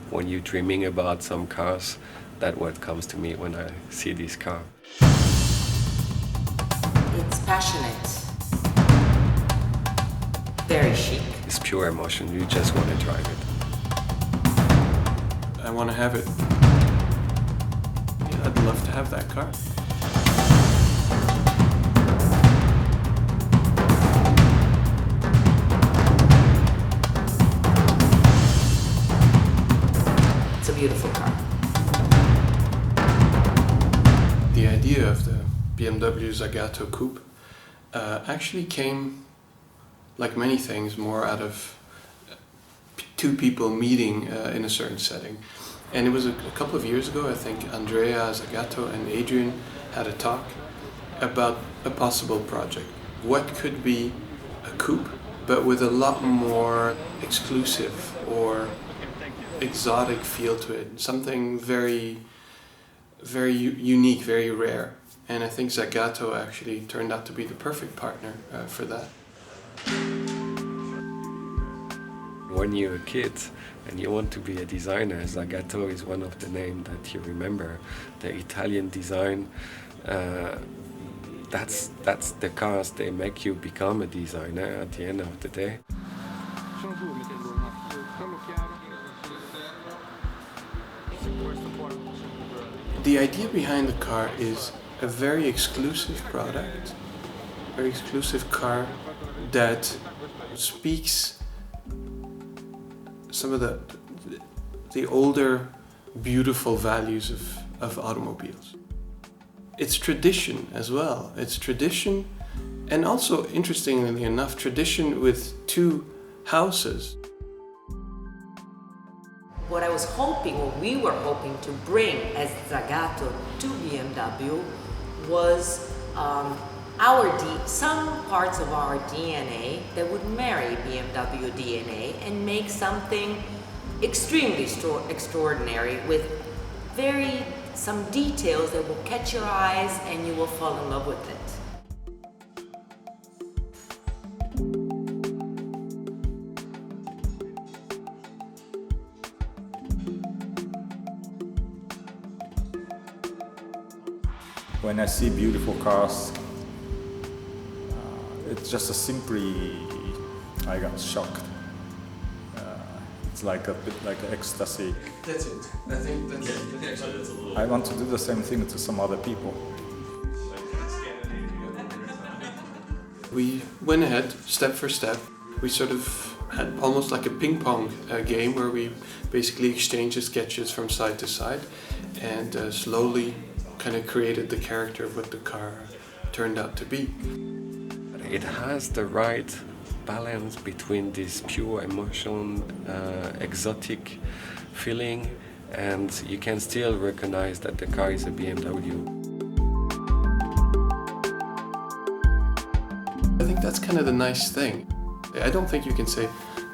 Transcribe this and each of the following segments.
when you're dreaming about some cars, that's what comes to me when I see this car. It's passionate, very chic. It's pure emotion, you just want to drive it. I want to have it. I'd love to have that car. It's a beautiful car. The idea of the BMW Zagato Coupe actually came, like many things, more out of two people meeting in a certain setting. And it was a couple of years ago, I think Andrea Zagato and Adrian had a talk about a possible project. What could be a coupe, but with a lot more exclusive or exotic feel to it. Something very, very unique, very rare. And I think Zagato actually turned out to be the perfect partner for that. When you're a kid and you want to be a designer, Zagato is one of the names that you remember. The Italian design, that's the cars, they make you become a designer at the end of the day. The idea behind the car is a very exclusive product, very exclusive car that speaks some of the older, beautiful values of automobiles. It's tradition as well. It's tradition, and also, interestingly enough, tradition with two houses. What I was hoping, what we were hoping to bring as Zagato to BMW was some parts of our DNA that would marry BMW DNA and make something extremely extraordinary with some details that will catch your eyes and you will fall in love with it. When I see beautiful cars, it's just simply, I got shocked. It's like a bit like ecstasy. That's it. I think that's it. I want to do the same thing to some other people. We went ahead, step for step. We sort of had almost like a ping pong game where we basically exchanged the sketches from side to side and slowly kind of created the character of what the car turned out to be. It has the right balance between this pure emotion, exotic feeling, and you can still recognize that the car is a BMW. I think that's kind of the nice thing. I don't think you can say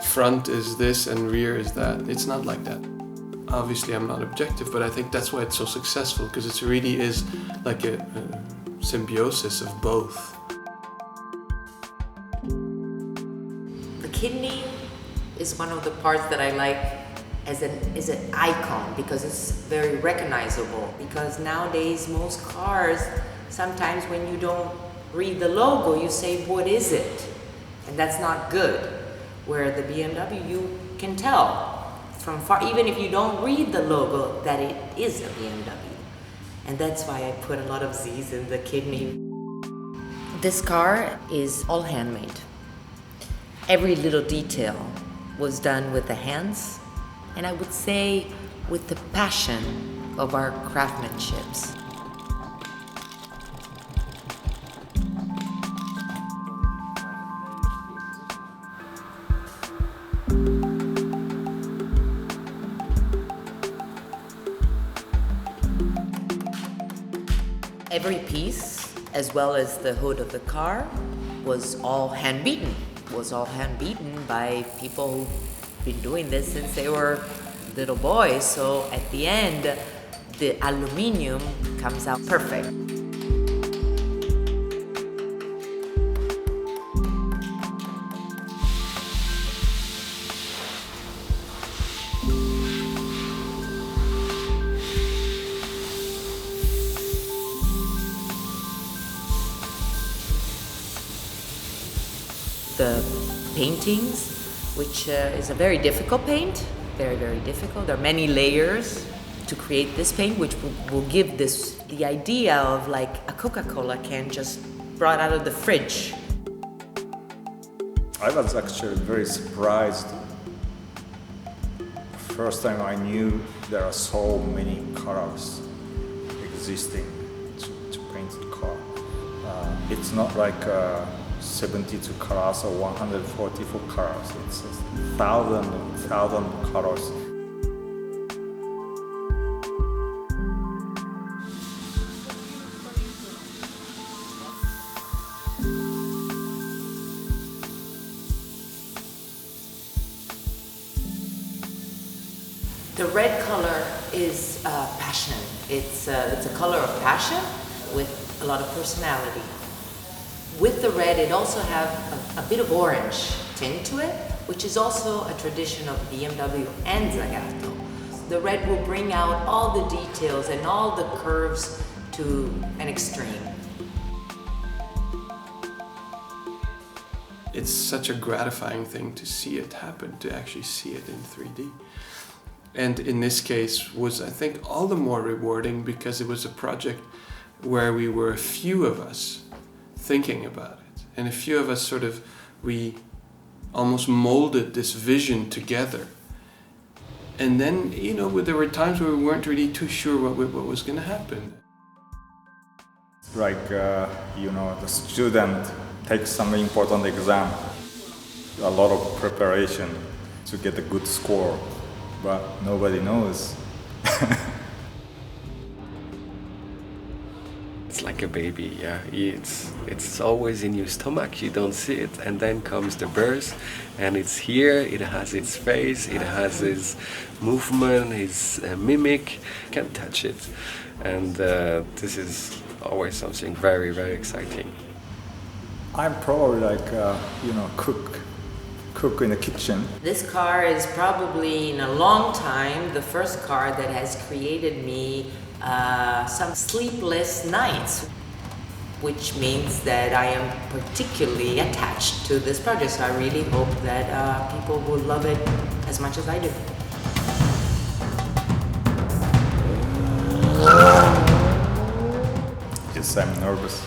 front is this and rear is that. It's not like that. Obviously I'm not objective, but I think that's why it's so successful, because it really is like a symbiosis of both. The kidney is one of the parts that I like as an icon because it's very recognizable. Because nowadays most cars, sometimes when you don't read the logo, you say, what is it? And that's not good. Where the BMW, you can tell from far, even if you don't read the logo, that it is a BMW. And that's why I put a lot of Z's in the kidney. This car is all handmade. Every little detail was done with the hands, and I would say with the passion of our craftsmanships. Every piece, as well as the hood of the car, was all hand-beaten. Was all hand-beaten by people who've been doing this since they were little boys. So at the end, the aluminum comes out perfect. the paintings, which is a very difficult paint, very, very difficult. There are many layers to create this paint, which will give this the idea of like a Coca-Cola can just brought out of the fridge. I was actually very surprised. First time I knew there are so many colors existing to paint the car. It's not like 72 colors or 144 colors. It's 1,000 colors. The red color is passion. It's a color of passion with a lot of personality. With the red, it also has a bit of orange tint to it, which is also a tradition of BMW and Zagato. The red will bring out all the details and all the curves to an extreme. It's such a gratifying thing to see it happen, to actually see it in 3D. And in this case was, I think, all the more rewarding because it was a project where we were a few of us thinking about it. And a few of us we almost molded this vision together. And then, there were times where we weren't really too sure what was going to happen. Like, the student takes some important exam, a lot of preparation to get a good score, but nobody knows. It's like a baby, yeah. It's always in your stomach, you don't see it, and then comes the birth, and it's here, it has its face, it has its movement, its mimic, you can't touch it. And this is always something very, very exciting. I'm probably like, cook in the kitchen. This car is probably, in a long time, the first car that has created me some sleepless nights, which means that I am particularly attached to this project. So I really hope that people will love it as much as I do. Yes, I'm nervous.